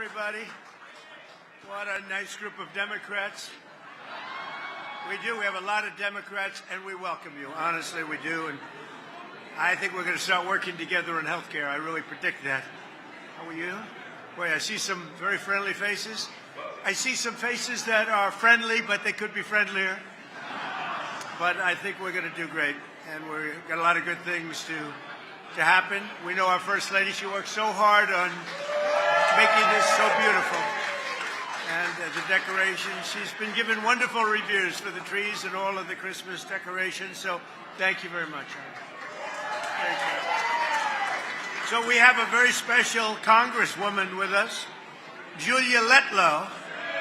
everybody. What a nice group of Democrats. We do. We have a lot of Democrats, and we welcome you. Honestly, we do. And I think we're going to start working together in health care. I really predict that. How are you? Boy, I see some very friendly faces. I see some faces that are friendly, but they could be friendlier. But I think we're going to do great. And we've got a lot of good things to happen. We know our First Lady, she works so hard on making this so beautiful. And the decorations, she's been given wonderful reviews for the trees and all of the Christmas decorations. So thank you very much. Thank you. So we have a very special Congresswoman with us, Julia Letlow.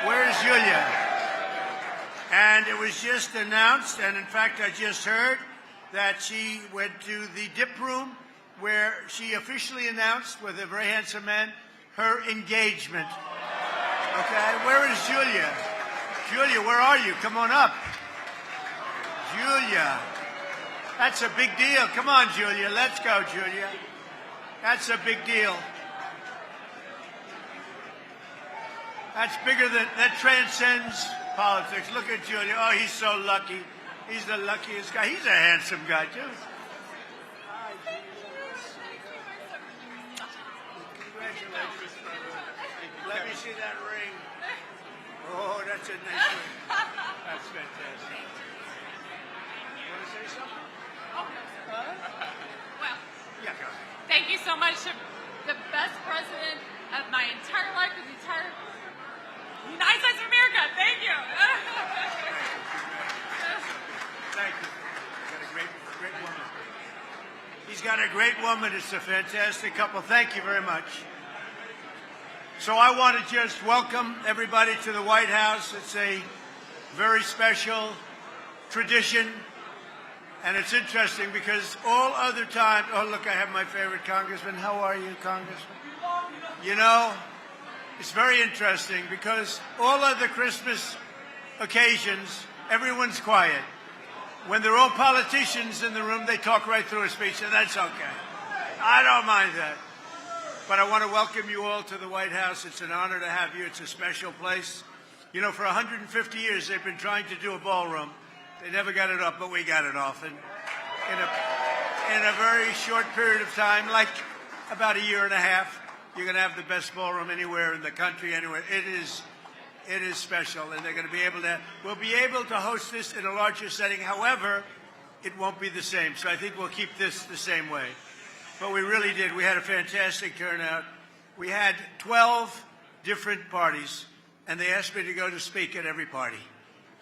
Where's Julia? And it was just announced, and in fact I just heard that she went to the dip room where she officially announced with a very handsome man her engagement. Okay, where is Julia? Julia, where are you? Come on up. Julia, that's a big deal. Come on, Julia, let's go, Julia. That's a big deal. That's bigger than, that transcends politics. Look at Julia. Oh, he's so lucky. He's the luckiest guy. He's a handsome guy, too. Congratulations, brother. Let me see that ring. Oh, that's a nice ring. That's fantastic. You want to say something? Oh, well, yeah, go ahead. Thank you so much. The best president of my entire life, of the entire United States of America. Thank you. Thank you. He's got a great woman. He's got a great woman. It's a fantastic couple. Thank you very much. So I want to just welcome everybody to the White House. It's a very special tradition. And it's interesting because all other times, oh, look, I have my favorite congressman. How are you, Congressman? You know, it's very interesting because all other Christmas occasions, everyone's quiet. When they're all politicians in the room, they talk right through a speech, and that's okay. I don't mind that. But I want to welcome you all to the White House. It's an honor to have you. It's a special place. You know, for 150 years, they've been trying to do a ballroom. They never got it up, but we got it off. And in a very short period of time, like about a year and a half, you're going to have the best ballroom anywhere in the country, anywhere. It is special, and they're going to be able to, we'll be able to host this in a larger setting. However, it won't be the same. So I think we'll keep this the same way. But we really did. We had a fantastic turnout. We had 12 different parties, and they asked me to go to speak at every party.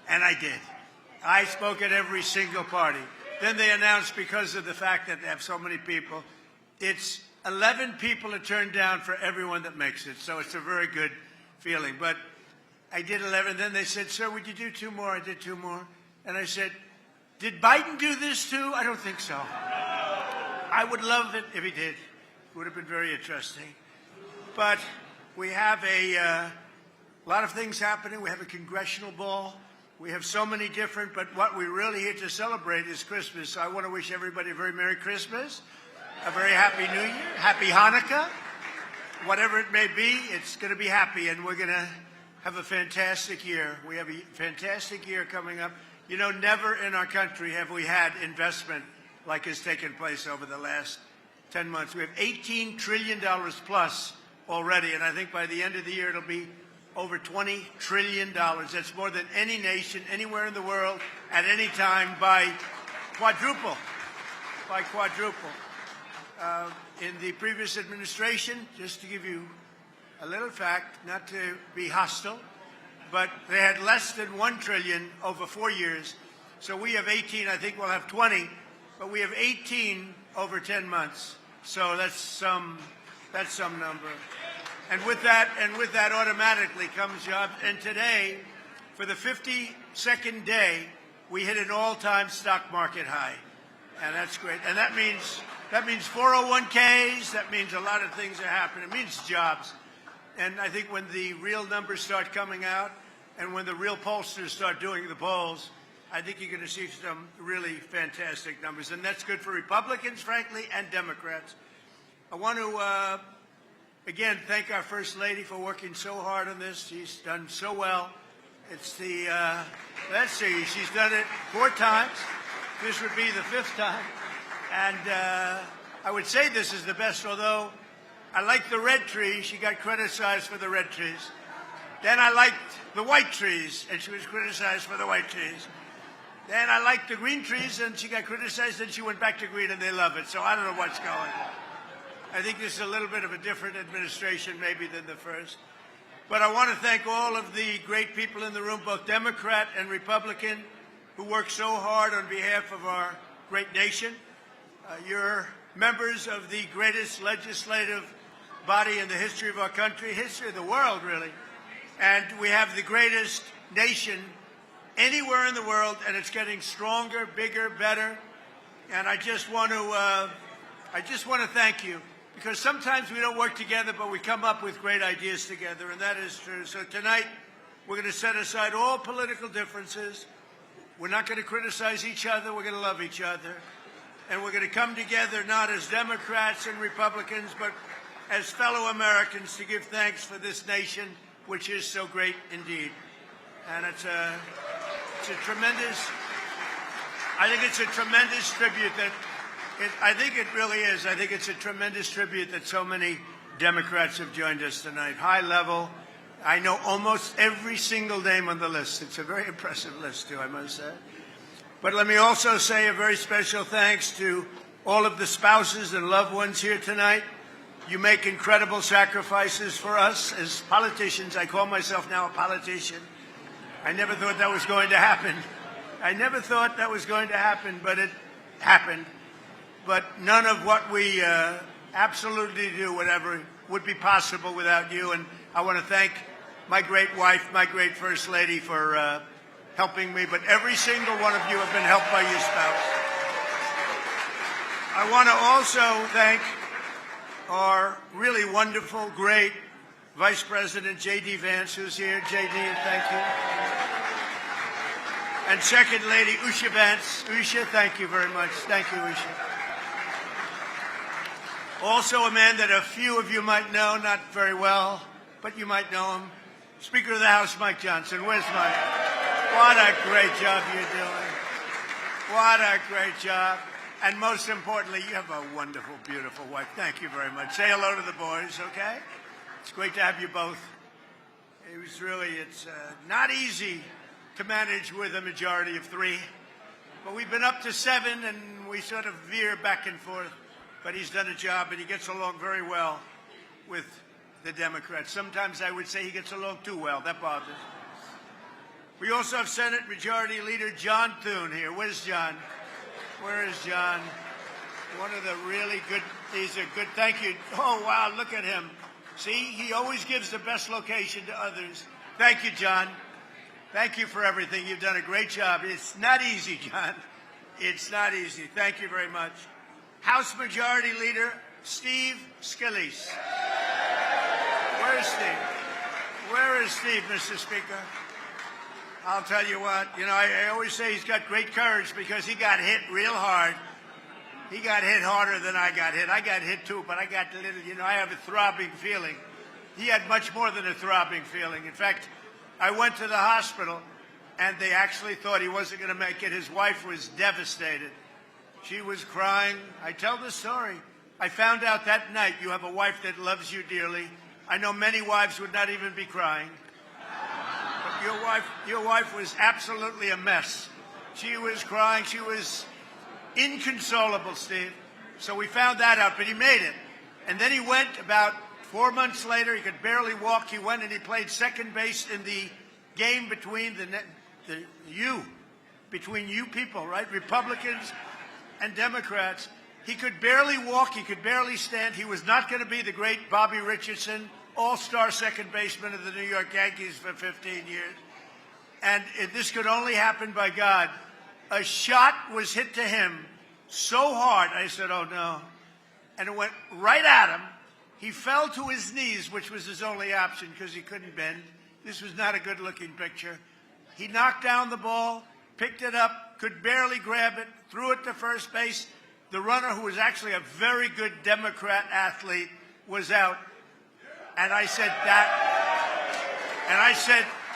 And I did. I spoke at every single party. Then they announced, because of the fact that they have so many people, it's 11 people to turn down for everyone that makes it. So it's a very good feeling. But I did 11. Then they said, sir, would you do 2 more? I did 2 more. And I said, did Biden do this too? I don't think so. I would love it if he did. It would have been very interesting. But we have a lot of things happening. We have a Congressional Ball. We have so many different, but what we're really here to celebrate is Christmas. So I want to wish everybody a very Merry Christmas, a very Happy New Year, Happy Hanukkah. Whatever it may be, it's going to be happy, and we're going to have a fantastic year. We have a fantastic year coming up. You know, never in our country have we had investment like has taken place over the last 10 months. We have $18 trillion plus already, and I think by the end of the year it'll be over $20 trillion. That's more than any nation anywhere in the world at any time by quadruple. In the previous administration, just to give you a little fact, not to be hostile, but they had less than $1 trillion over 4 years. So we have 18. I think we'll have 20, but we have 18 over 10 months. So that's some number. And with that automatically comes jobs. And today, for the 52nd day, we hit an all-time stock market high. And that's great. And that means 401ks, that means a lot of things are happening. It means jobs. And I think when the real numbers start coming out and when the real pollsters start doing the polls, I think you're going to see some really fantastic numbers. And that's good for Republicans, frankly, and Democrats. I want to again, thank our First Lady for working so hard on this. She's done so well. It's the, let's see, she's done it 4 times. This would be the 5th time. And I would say this is the best, although I like the red trees. She got criticized for the red trees. Then I liked the white trees, and she was criticized for the white trees. Then I liked the green trees, and she got criticized, and she went back to green, and they love it. So I don't know what's going on. I think this is a little bit of a different administration maybe than the first. But I want to thank all of the great people in the room, both Democrat and Republican, who work so hard on behalf of our great nation. You're members of the greatest legislative body in the history of our country, history of the world, really. And we have the greatest nation anywhere in the world, and it's getting stronger, bigger, better. And I just want to thank you, because sometimes we don't work together, but we come up with great ideas together, and that is true. So tonight, we're going to set aside all political differences. We're not going to criticize each other. We're going to love each other. And we're going to come together not as Democrats and Republicans, but as fellow Americans to give thanks for this nation, which is so great indeed. And it's a tremendous, I think it's a tremendous tribute that, I think it really is. I think it's a tremendous tribute that so many Democrats have joined us tonight. High level. I know almost every single name on the list. It's a very impressive list, too, I must say. But let me also say a very special thanks to all of the spouses and loved ones here tonight. You make incredible sacrifices for us as politicians. I call myself now a politician. I never thought that was going to happen. I never thought that was going to happen, but it happened. But none of what we absolutely do, whatever, would be possible without you. And I want to thank my great wife, my great First Lady, for helping me. But every single one of you have been helped by your spouse. I want to also thank our really wonderful, great Vice President J.D. Vance, who's here. J.D., thank you. And Second Lady Usha Vance. Usha, thank you very much. Thank you, Usha. Also a man that a few of you might know, not very well, but you might know him. Speaker of the House, Mike Johnson. Where's Mike? What a great job you're doing. What a great job. And most importantly, you have a wonderful, beautiful wife. Thank you very much. Say hello to the boys, okay? It's great to have you both. It's not easy to manage with a majority of 3. But we've been up to 7, and we sort of veer back and forth. But he's done a job, and he gets along very well with the Democrats. Sometimes I would say he gets along too well. That bothers me. We also have Senate Majority Leader John Thune here. Where's John? Where is John? One of the really good, he's a good, thank you. Oh, wow, look at him. See, he always gives the best location to others. Thank you, John. Thank you for everything. You've done a great job. It's not easy, John. It's not easy. Thank you very much. House Majority Leader Steve Scalise. Where is Steve? Where is Steve, Mr. Speaker? I'll tell you what, I always say he's got great courage because he got hit real hard. He got hit harder than I got hit. I got hit too, but I got a little, I have a throbbing feeling. He had much more than a throbbing feeling. In fact, I went to the hospital, and they actually thought he wasn't going to make it. His wife was devastated. She was crying. I tell the story. I found out that night you have a wife that loves you dearly. I know many wives would not even be crying. But your wife was absolutely a mess. She was crying. She was inconsolable, Steve. So we found that out, but he made it. And then he went about 4 months later. He could barely walk. He went and he played second base in the game between between you people, right? Republicans and Democrats. He could barely walk. He could barely stand. He was not going to be the great Bobby Richardson, all-star second baseman of the New York Yankees for 15 years. And this could only happen by God. A shot was hit to him so hard, I said, oh, no. And it went right at him. He fell to his knees, which was his only option because he couldn't bend. This was not a good-looking picture. He knocked down the ball, picked it up, could barely grab it, threw it to first base. The runner, who was actually a very good Democrat athlete, was out. And I said that,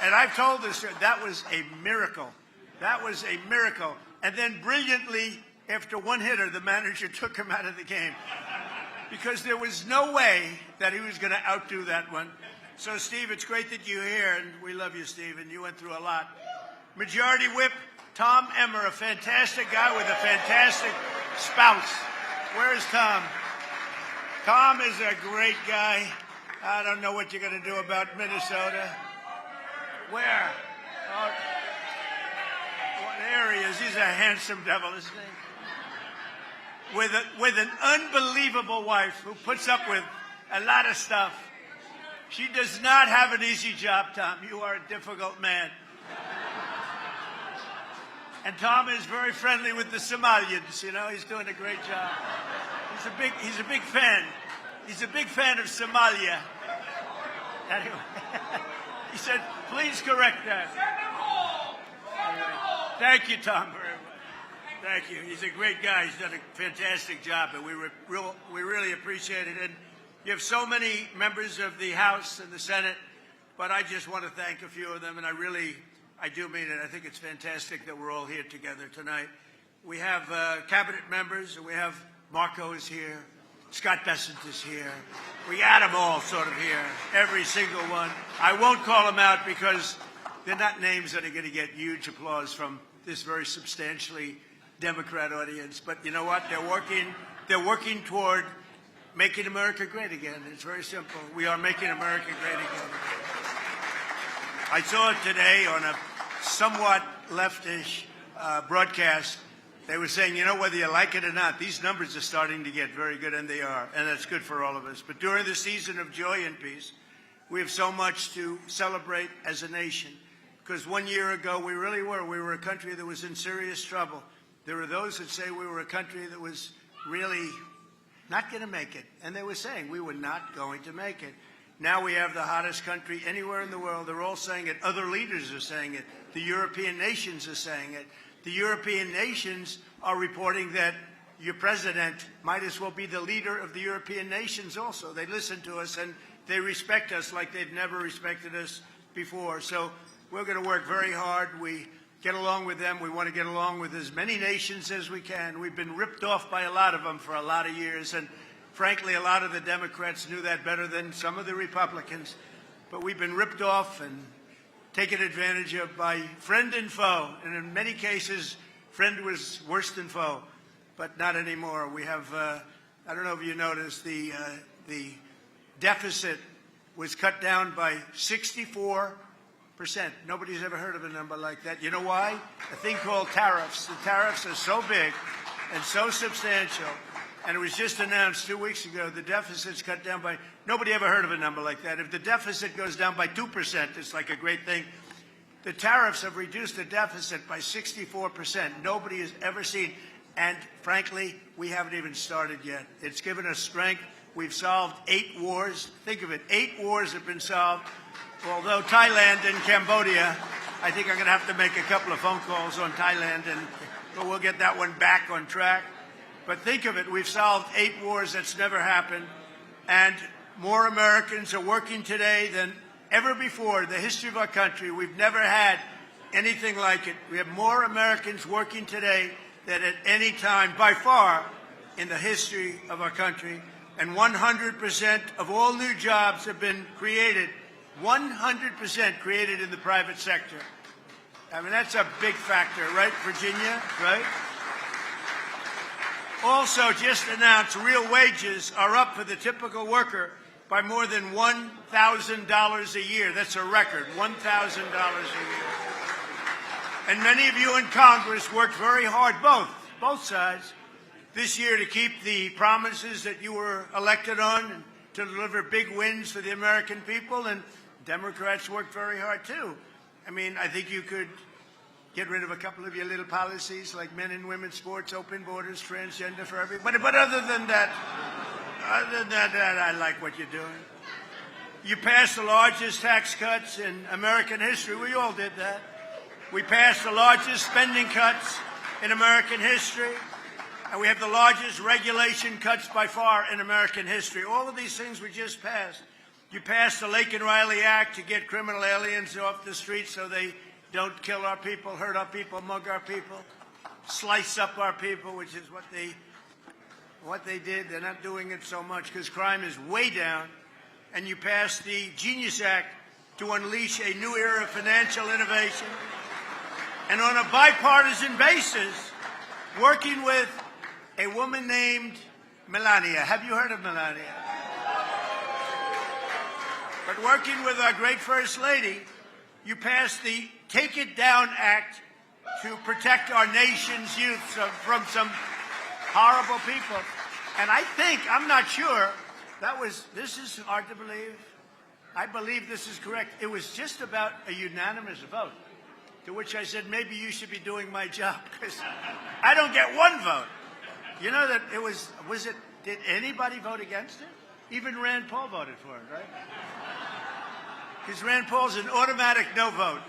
and I've told this, that was a miracle. That was a miracle. And then brilliantly, after one hitter, the manager took him out of the game because there was no way that he was going to outdo that one. So, Steve, it's great that you're here, and we love you, Steve, and you went through a lot. Majority Whip Tom Emmer, a fantastic guy with a fantastic spouse. Where's Tom? Tom is a great guy. I don't know what you're going to do about Minnesota. Where? Oh, well, there he is. He's a handsome devil, isn't he? With an unbelievable wife who puts up with a lot of stuff. She does not have an easy job, Tom. You are a difficult man. And Tom is very friendly with the Somalians. You know, he's doing a great job. He's a big fan. He's a big fan of Somalia. Anyway, he said, please correct that. Anyway, thank you, Tom, very much. Thank you. He's a great guy. He's done a fantastic job, and we really appreciate it. And you have so many members of the House and the Senate, but I just want to thank a few of them, and I do mean it. I think it's fantastic that we're all here together tonight. We have cabinet members, and we have Marco is here. Scott Bessent is here. We got them all sort of here, every single one. I won't call them out because they're not names that are going to get huge applause from this very substantially Democrat audience. But you know what? They're working toward making America great again. It's very simple. We are making America great again. I saw it today on a somewhat leftish broadcast. They were saying, you know, whether you like it or not, these numbers are starting to get very good, and they are, and that's good for all of us. But during the season of joy and peace, we have so much to celebrate as a nation, because 1 year ago we really were. We were a country that was in serious trouble. There were those that say we were a country that was really not going to make it, and they were saying we were not going to make it. Now we have the hottest country anywhere in the world. They're all saying it. Other leaders are saying it. The European nations are saying it. The European nations are reporting that your president might as well be the leader of the European nations also. They listen to us, and they respect us like they've never respected us before. So we're going to work very hard. We get along with them. We want to get along with as many nations as we can. We've been ripped off by a lot of them for a lot of years, and frankly, a lot of the Democrats knew that better than some of the Republicans. But we've been ripped off and taken advantage of by friend and foe. And in many cases, friend was worse than foe, but not anymore. We have, I don't know if you noticed, the deficit was cut down by 64%. Nobody's ever heard of a number like that. You know why? A thing called tariffs. The tariffs are so big and so substantial. And it was just announced 2 weeks ago, the deficit's cut down by, nobody ever heard of a number like that. If the deficit goes down by 2%, it's like a great thing. The tariffs have reduced the deficit by 64%. Nobody has ever seen. And frankly, we haven't even started yet. It's given us strength. We've solved 8 wars. Think of it, 8 wars have been solved. Although Thailand and Cambodia, I think I'm going to have to make a couple of phone calls on Thailand, but we'll get that one back on track. But think of it, we've solved 8 wars. That's never happened. And more Americans are working today than ever before in the history of our country. We've never had anything like it. We have more Americans working today than at any time, by far, in the history of our country. And 100% of all new jobs have been created, 100% created in the private sector. I mean, that's a big factor, right, Virginia, right? Also, just announced, real wages are up for the typical worker by more than $1,000 a year. That's a record, $1,000 a year. And many of you in Congress worked very hard, both sides, this year to keep the promises that you were elected on and to deliver big wins for the American people. And Democrats worked very hard, too. I mean, I think you could get rid of a couple of your little policies like men and women's sports, open borders, transgender for everybody. But other than that, I like what you're doing. You passed the largest tax cuts in American history. We all did that. We passed the largest spending cuts in American history. And we have the largest regulation cuts by far in American history. All of these things we just passed. You passed the Lake and Riley Act to get criminal aliens off the streets so they don't kill our people, hurt our people, mug our people, slice up our people, which is what they did. They're not doing it so much because crime is way down. And you passed the Genius Act to unleash a new era of financial innovation. And on a bipartisan basis, working with a woman named Melania. Have you heard of Melania? But working with our great First Lady, you passed the Take It Down Act to protect our nation's youth from some horrible people. And I think, I'm not sure, this is hard to believe. I believe this is correct. It was just about a unanimous vote, to which I said, maybe you should be doing my job, because I don't get one vote. You know that did anybody vote against it? Even Rand Paul voted for it, right? Because Rand Paul's an automatic no vote.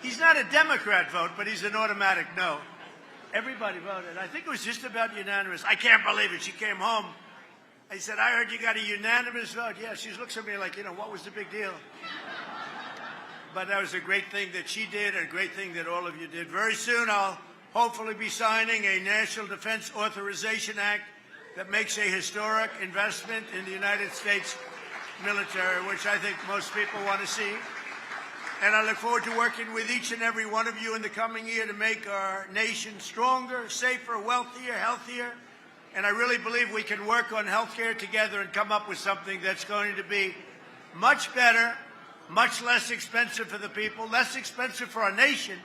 He's not a Democrat vote, but he's an automatic no. Everybody voted. I think it was just about unanimous. I can't believe it. She came home. I said, I heard you got a unanimous vote. Yeah, she looks at me like, what was the big deal? But that was a great thing that she did, and a great thing that all of you did. Very soon, I'll hopefully be signing a National Defense Authorization Act that makes a historic investment in the United States military, which I think most people want to see. And I look forward to working with each and every one of you in the coming year to make our nation stronger, safer, wealthier, healthier. And I really believe we can work on healthcare together and come up with something that's going to be much better, much less expensive for the people, less expensive for our nation,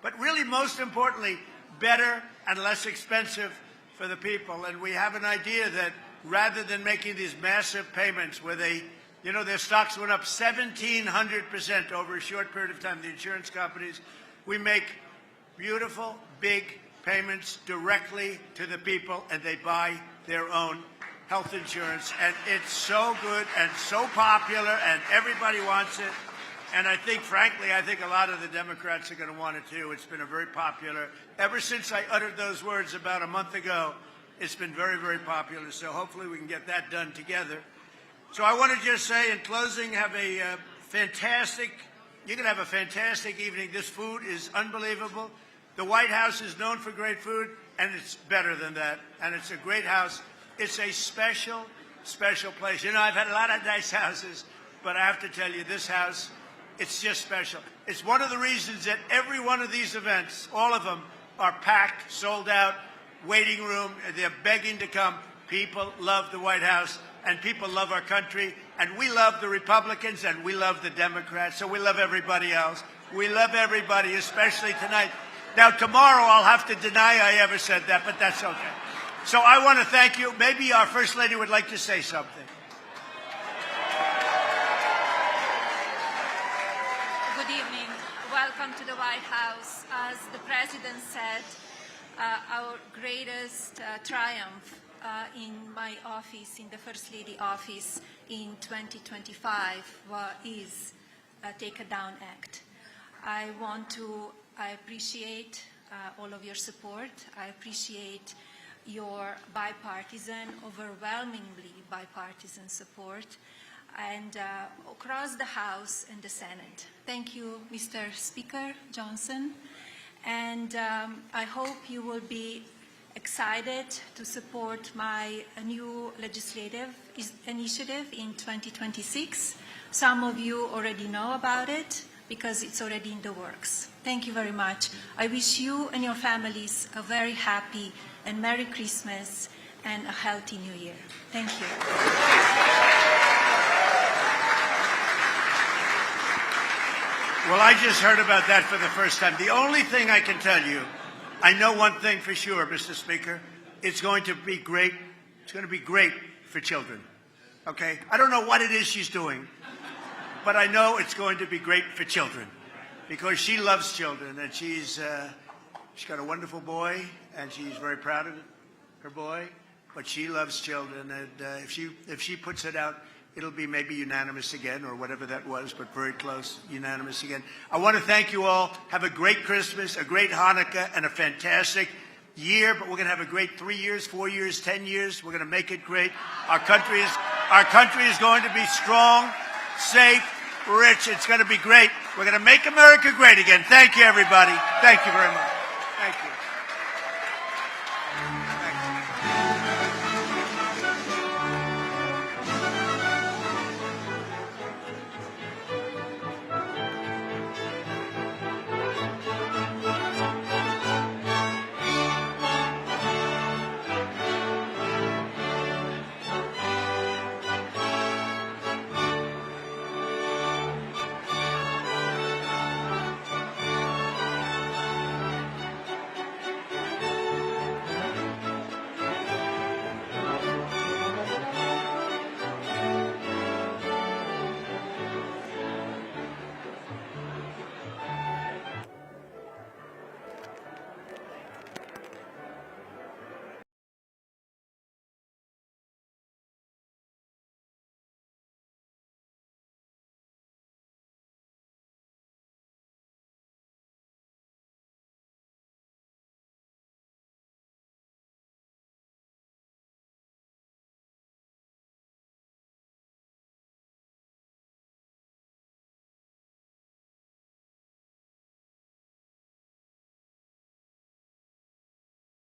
but really most importantly, better and less expensive for the people. And we have an idea that rather than making these massive payments where their stocks went up 1,700% over a short period of time, the insurance companies, we make beautiful, big payments directly to the people, and they buy their own health insurance. And it's so good and so popular, and everybody wants it. And I think, frankly, a lot of the Democrats are going to want it too. It's been a very popular, ever since I uttered those words about a month ago, it's been very, very popular. So hopefully we can get that done together. So I want to just say in closing, you're going to have a fantastic evening. This food is unbelievable. The White House is known for great food, and it's better than that. And it's a great house. It's a special, special place. I've had a lot of nice houses, but I have to tell you, this house, it's just special. It's one of the reasons that every one of these events, all of them, are packed, sold out, waiting room. They're begging to come. People love the White House, and people love our country, and we love the Republicans, and we love the Democrats, so we love everybody else. We love everybody, especially tonight. Now, tomorrow I'll have to deny I ever said that, but that's okay. So I want to thank you. Maybe our First Lady would like to say something. Good evening. Welcome to the White House. As the President said, our greatest triumph in my office, in the First Lady office in 2025 is Take It Down Act. I appreciate all of your support. I appreciate your bipartisan, overwhelmingly bipartisan support, and across the House and the Senate. Thank you, Mr. Speaker Johnson, and I hope you will be excited to support my new legislative initiative in 2026. Some of you already know about it because it's already in the works. Thank you very much. I wish you and your families a very happy and Merry Christmas and a healthy New Year. Thank you. Well, I just heard about that for the first time. The only thing I can tell you, I know one thing for sure, Mr. Speaker. It's going to be great. It's going to be great for children. Okay? I don't know what it is she's doing, but I know it's going to be great for children because she loves children, and she's got a wonderful boy, and she's very proud of her boy, but she loves children, and if she puts it out, it'll be maybe unanimous again or whatever that was, but very close, unanimous again. I want to thank you all. Have a great Christmas, a great Hanukkah, and a fantastic year, but we're going to have a great 3 years, 4 years, 10 years. We're going to make it great. Our country is going to be strong. safe, rich. It's going to be great. We're going to make America great again. Thank you, everybody. Thank you very much. Thank you.